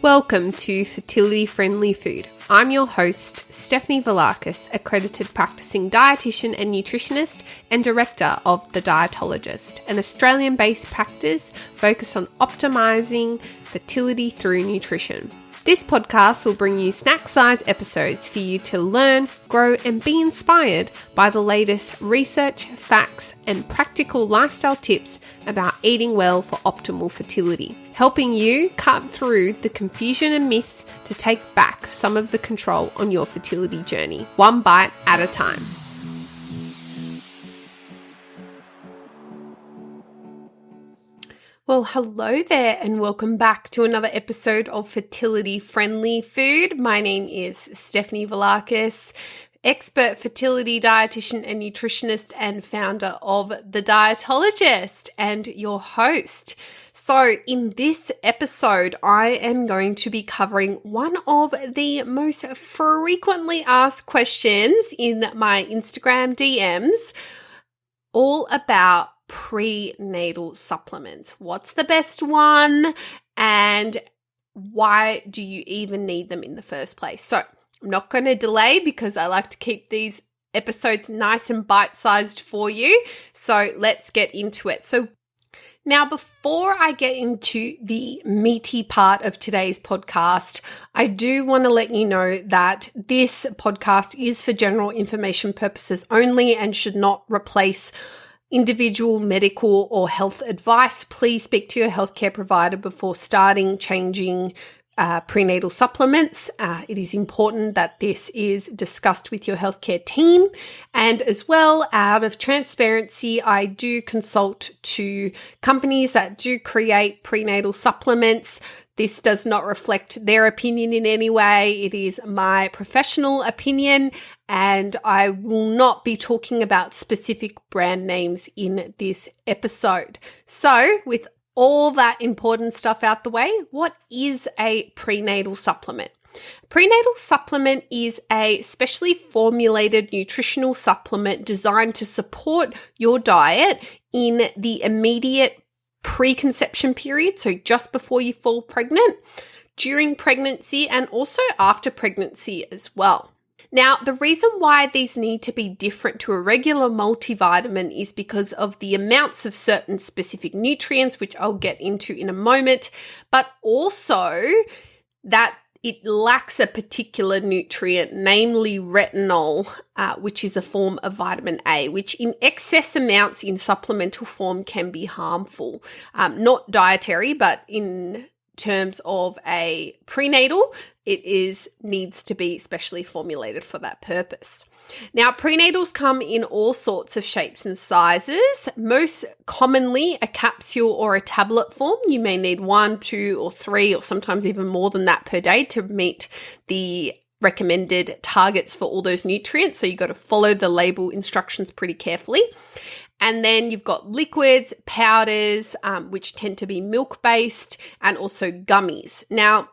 Welcome to Fertility Friendly Food. I'm your host, Stefanie, accredited practicing dietitian and nutritionist and director of The Dietologist, an Australian-based practice focused on optimizing fertility through nutrition. This podcast will bring you snack-sized episodes for you to learn, grow, and be inspired by the latest research, facts, and practical lifestyle tips about eating well for optimal fertility, helping you cut through the confusion and myths to take back some of the control on your fertility journey, one bite at a time. Well, hello there and welcome back to another episode of Fertility Friendly Food. My name is Stefanie, expert fertility dietitian and nutritionist and founder of The Dietologist and your host. So in this episode, I am going to be covering one of the most frequently asked questions in my Instagram DMs, all about prenatal supplements. What's the best one and why do you even need them in the first place? So I'm not going to delay because I like to keep these episodes nice and bite-sized for you. So let's get into it. So now, before I get into the meaty part of today's podcast, I do want to let you know that this podcast is for general information purposes only and should not replace individual medical or health advice. Please speak to your healthcare provider before starting changing prenatal supplements. It is important that this is discussed with your healthcare team. And as well, out of transparency, I do consult to companies that do create prenatal supplements. This does not reflect their opinion in any way. It is my professional opinion, and I will not be talking about specific brand names in this episode. So, with all that important stuff out the way, what is a prenatal supplement? Prenatal supplement is a specially formulated nutritional supplement designed to support your diet in the immediate preconception period, so just before you fall pregnant, during pregnancy, and also after pregnancy as well. Now, the reason why these need to be different to a regular multivitamin is because of the amounts of certain specific nutrients, which I'll get into in a moment, but also that it lacks a particular nutrient, namely retinol, which is a form of vitamin A, which in excess amounts in supplemental form can be harmful. Not dietary, but in terms of a prenatal, it needs to be specially formulated for that purpose. Now, prenatals come in all sorts of shapes and sizes, most commonly a capsule or a tablet form. You may need 1, 2, or 3, or sometimes even more than that per day to meet the recommended targets for all those nutrients. So you've got to follow the label instructions pretty carefully. And then you've got liquids, powders, which tend to be milk-based, and also gummies. Now,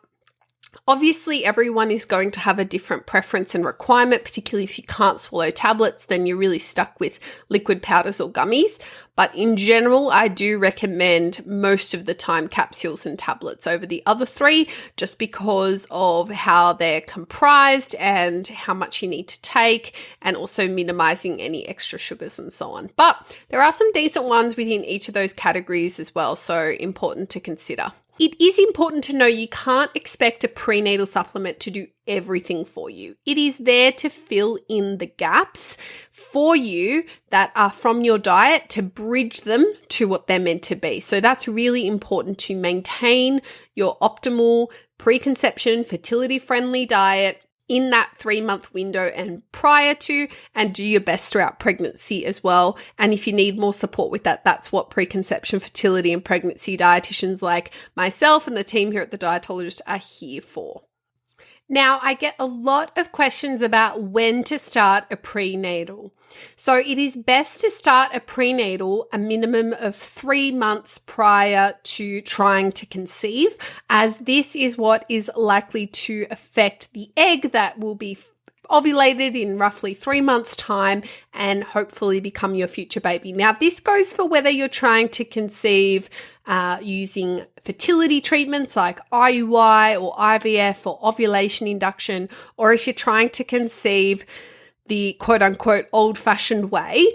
obviously, everyone is going to have a different preference and requirement, particularly if you can't swallow tablets, then you're really stuck with liquid powders or gummies. But in general, I do recommend most of the time capsules and tablets over the other 3, just because of how they're comprised and how much you need to take, and also minimizing any extra sugars and so on. But there are some decent ones within each of those categories as well, so important to consider. It is important to know you can't expect a prenatal supplement to do everything for you. It is there to fill in the gaps for you that are from your diet to bridge them to what they're meant to be. So that's really important to maintain your optimal preconception, fertility-friendly diet in that 3-month window and prior to, and do your best throughout pregnancy as well. And if you need more support with that, that's what preconception, fertility, and pregnancy dietitians like myself and the team here at The Dietologist are here for. Now, I get a lot of questions about when to start a prenatal. So it is best to start a prenatal a minimum of 3 months prior to trying to conceive, as this is what is likely to affect the egg that will be ovulated in roughly 3 months' time and hopefully become your future baby. Now, this goes for whether you're trying to conceive using fertility treatments like IUI or IVF or ovulation induction, or if you're trying to conceive the quote-unquote old-fashioned way.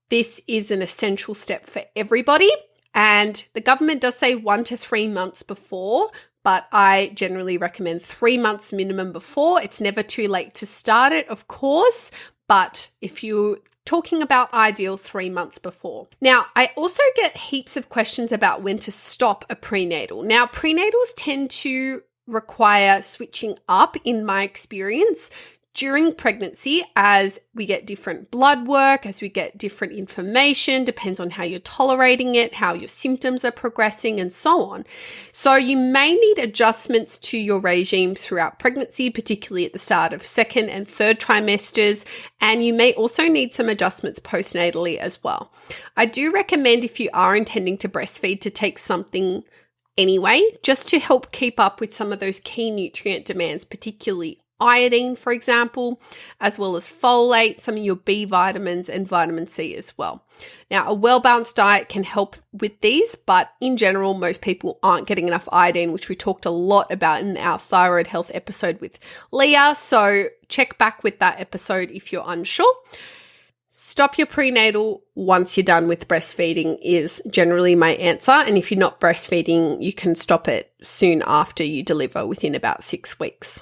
This is an essential step for everybody, and the government does say 1 to 3 months before, but I generally recommend 3 months minimum before. It's never too late to start it, of course, but if you're talking about ideal 3 months before. Now, I also get heaps of questions about when to stop a prenatal. Now, prenatals tend to require switching up, in my experience, during pregnancy, as we get different blood work, as we get different information, depends on how you're tolerating it, how your symptoms are progressing, and so on. So you may need adjustments to your regime throughout pregnancy, particularly at the start of 2nd and 3rd trimesters, and you may also need some adjustments postnatally as well. I do recommend, if you are intending to breastfeed, to take something anyway, just to help keep up with some of those key nutrient demands, particularly iodine, for example, as well as folate, some of your B vitamins, and vitamin C as well. Now, a well-balanced diet can help with these, but in general, most people aren't getting enough iodine, which we talked a lot about in our thyroid health episode with Leah. So check back with that episode if you're unsure. Stop your prenatal once you're done with breastfeeding is generally my answer. And if you're not breastfeeding, you can stop it soon after you deliver, within about 6 weeks.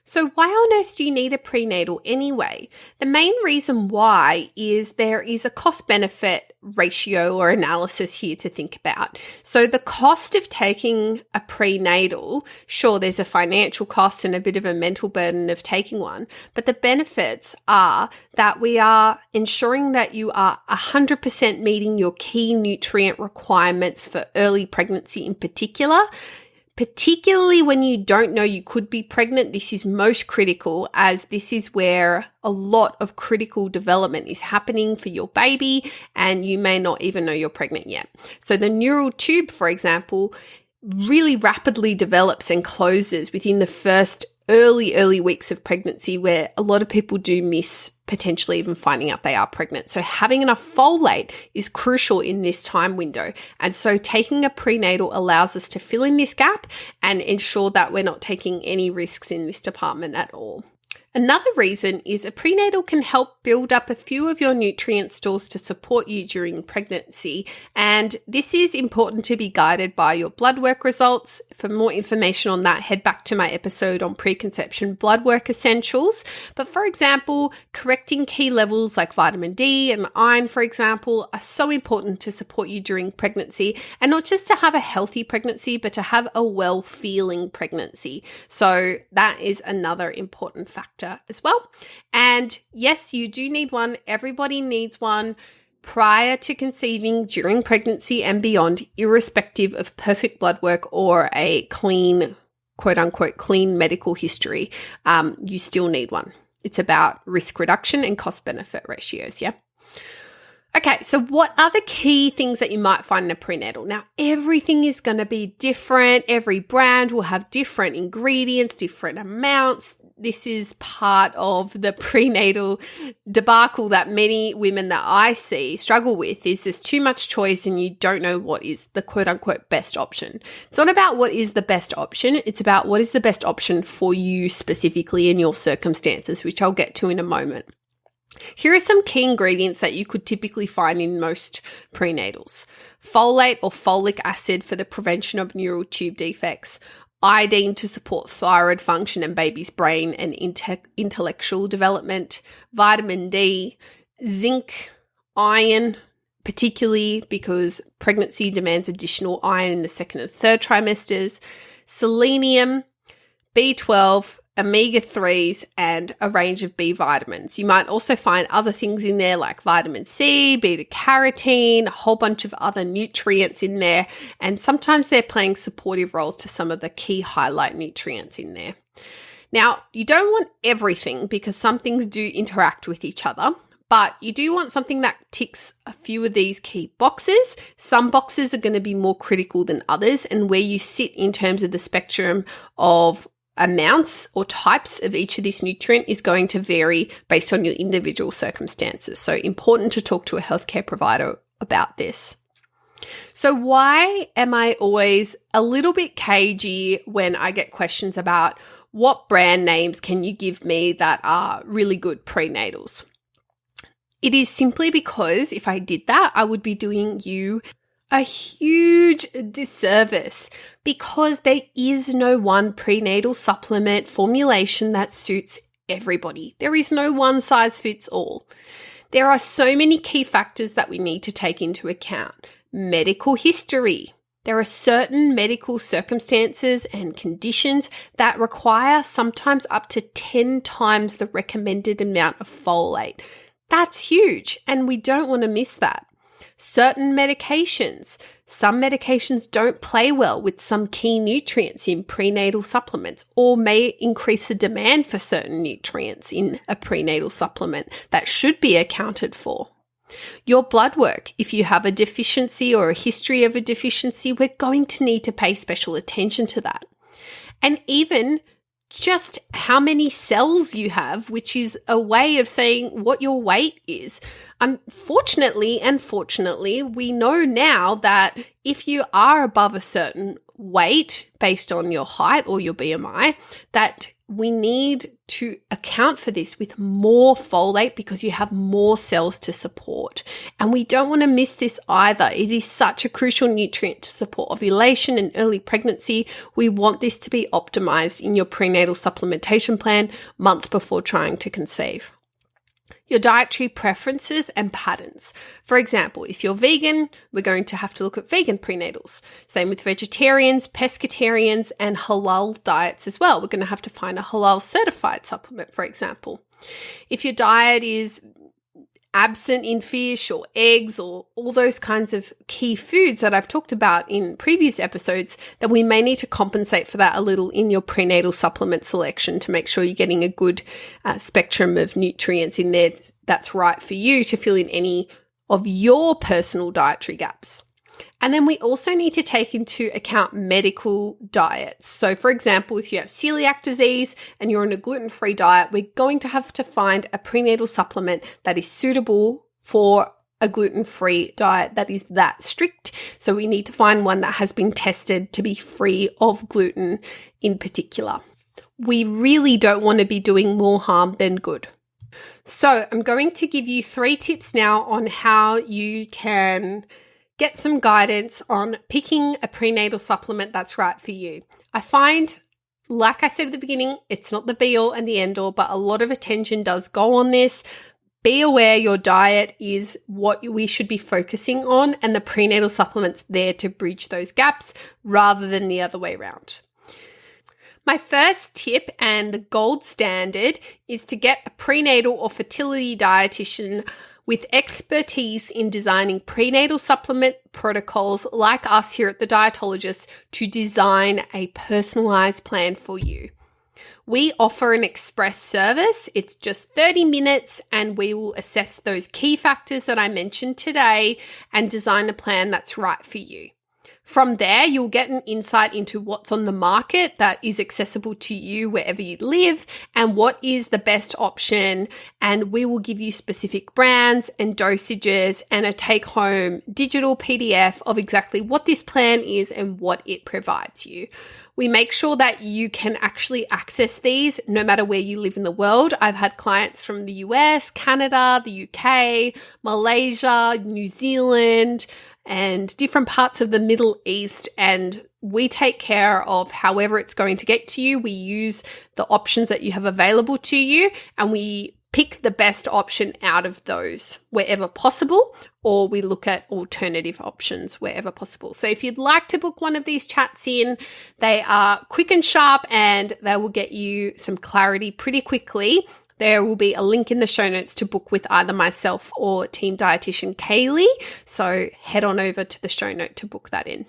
So why on earth do you need a prenatal anyway? The main reason why is there is a cost-benefit ratio or analysis here to think about. So the cost of taking a prenatal, sure, there's a financial cost and a bit of a mental burden of taking one, but the benefits are that we are ensuring that you are 100% meeting your key nutrient requirements for early pregnancy in particular. Particularly when you don't know you could be pregnant, this is most critical, as this is where a lot of critical development is happening for your baby and you may not even know you're pregnant yet. So the neural tube, for example, really rapidly develops and closes within the first early weeks of pregnancy, where a lot of people do miss potentially even finding out they are pregnant. So having enough folate is crucial in this time window. And so taking a prenatal allows us to fill in this gap and ensure that we're not taking any risks in this department at all. Another reason is a prenatal can help build up a few of your nutrient stores to support you during pregnancy, and this is important to be guided by your blood work results. For more information on that, head back to my episode on preconception blood work essentials. But for example, correcting key levels like vitamin D and iron, for example, are so important to support you during pregnancy, and not just to have a healthy pregnancy, but to have a well-feeling pregnancy. So that is another important factor as well. And yes, you do need one. Everybody needs one prior to conceiving, during pregnancy and beyond, irrespective of perfect blood work or a clean, quote unquote, clean medical history. You still need one. It's about risk reduction and cost benefit ratios. Yeah. Okay, so what are the key things that you might find in a prenatal? Now, everything is going to be different. Every brand will have different ingredients, different amounts. This is part of the prenatal debacle that many women that I see struggle with, is there's too much choice and you don't know what is the quote-unquote best option. It's not about what is the best option. It's about what is the best option for you specifically in your circumstances, which I'll get to in a moment. Here are some key ingredients that you could typically find in most prenatals. Folate or folic acid for the prevention of neural tube defects. Iodine to support thyroid function and baby's brain and intellectual development. Vitamin D. Zinc. Iron, particularly because pregnancy demands additional iron in the 2nd and 3rd trimesters. Selenium. B12. Omega-3s, and a range of B vitamins. You might also find other things in there like vitamin C, beta-carotene, a whole bunch of other nutrients in there, and sometimes they're playing supportive roles to some of the key highlight nutrients in there. Now, you don't want everything because some things do interact with each other, but you do want something that ticks a few of these key boxes. Some boxes are going to be more critical than others, and where you sit in terms of the spectrum of amounts or types of each of this nutrient is going to vary based on your individual circumstances. So important to talk to a healthcare provider about this. So why am I always a little bit cagey when I get questions about what brand names can you give me that are really good prenatals? It is simply because if I did that, I would be doing you a huge disservice, because there is no one prenatal supplement formulation that suits everybody. There is no one size fits all. There are so many key factors that we need to take into account. Medical history. There are certain medical circumstances and conditions that require sometimes up to 10 times the recommended amount of folate. That's huge, and we don't want to miss that. Certain medications. Some medications don't play well with some key nutrients in prenatal supplements, or may increase the demand for certain nutrients in a prenatal supplement that should be accounted for. Your blood work. If you have a deficiency or a history of a deficiency, we're going to need to pay special attention to that. And even just how many cells you have, which is a way of saying what your weight is. Unfortunately and fortunately, we know now that if you are above a certain weight based on your height or your BMI, that we need to account for this with more folate because you have more cells to support. And we don't want to miss this either. It is such a crucial nutrient to support ovulation and early pregnancy. We want this to be optimized in your prenatal supplementation plan months before trying to conceive. Your dietary preferences and patterns. For example, if you're vegan, we're going to have to look at vegan prenatals. Same with vegetarians, pescatarians, and halal diets as well. We're going to have to find a halal certified supplement, for example. If your diet is absent in fish or eggs or all those kinds of key foods that I've talked about in previous episodes, then we may need to compensate for that a little in your prenatal supplement selection to make sure you're getting a good spectrum of nutrients in there that's right for you to fill in any of your personal dietary gaps. And then we also need to take into account medical diets. So for example, if you have celiac disease and you're on a gluten-free diet, we're going to have to find a prenatal supplement that is suitable for a gluten-free diet that is that strict. So we need to find one that has been tested to be free of gluten in particular. We really don't want to be doing more harm than good. So I'm going to give you 3 tips now on how you can get some guidance on picking a prenatal supplement that's right for you. I find, like I said at the beginning, it's not the be-all and the end-all, but a lot of attention does go on this. Be aware your diet is what we should be focusing on, and the prenatal supplement's there to bridge those gaps rather than the other way around. My first tip and the gold standard is to get a prenatal or fertility dietitian with expertise in designing prenatal supplement protocols like us here at the Dietologist to design a personalized plan for you. We offer an express service. It's just 30 minutes and we will assess those key factors that I mentioned today and design a plan that's right for you. From there, you'll get an insight into what's on the market that is accessible to you wherever you live and what is the best option. And we will give you specific brands and dosages and a take-home digital PDF of exactly what this plan is and what it provides you. We make sure that you can actually access these no matter where you live in the world. I've had clients from the US, Canada, the UK, Malaysia, New Zealand, and different parts of the Middle East, and we take care of however it's going to get to you. We use the options that you have available to you, and we pick the best option out of those wherever possible, or we look at alternative options wherever possible. So if you'd like to book one of these chats in, they are quick and sharp, and they will get you some clarity pretty quickly. There will be a link in the show notes to book with either myself or team dietitian Kaylee. So head on over to the show note to book that in.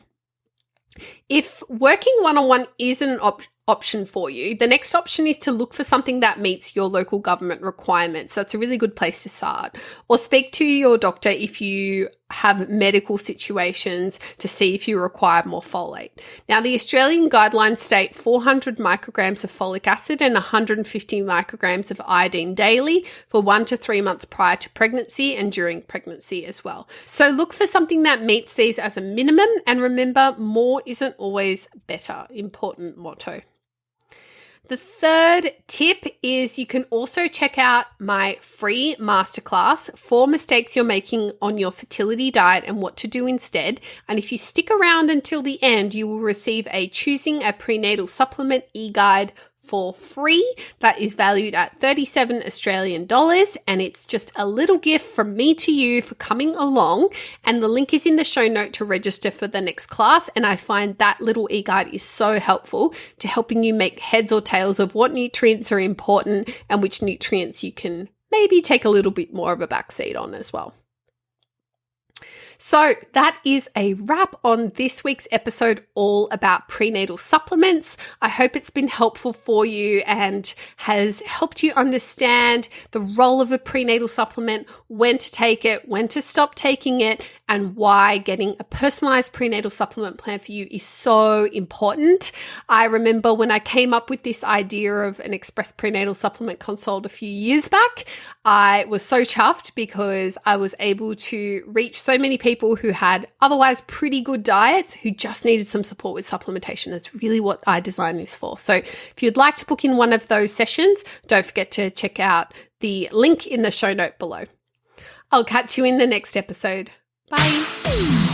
If working one-on-one isn't an option for you, the next option is to look for something that meets your local government requirements. So it's a really good place to start. Or speak to your doctor if you have medical situations to see if you require more folate. Now, the Australian guidelines state 400 micrograms of folic acid and 150 micrograms of iodine daily for 1 to 3 months prior to pregnancy and during pregnancy as well. So look for something that meets these as a minimum, and remember, more isn't always better. Important motto. The third tip is you can also check out my free masterclass, 4 mistakes you're making on your fertility diet and what to do instead. And if you stick around until the end, you will receive a Choosing a Prenatal Supplement e-guide for free. That is valued at $37 Australian, and it's just a little gift from me to you for coming along. And the link is in the show note to register for the next class. And I find that little e-guide is so helpful to helping you make heads or tails of what nutrients are important and which nutrients you can maybe take a little bit more of a backseat on as well. So that is a wrap on this week's episode all about prenatal supplements. I hope it's been helpful for you and has helped you understand the role of a prenatal supplement, when to take it, when to stop taking it, and why getting a personalized prenatal supplement plan for you is so important. I remember when I came up with this idea of an Express Prenatal Supplement Consult a few years back, I was so chuffed because I was able to reach so many people who had otherwise pretty good diets who just needed some support with supplementation. That's really what I designed this for. So if you'd like to book in one of those sessions, don't forget to check out the link in the show note below. I'll catch you in the next episode. Bye.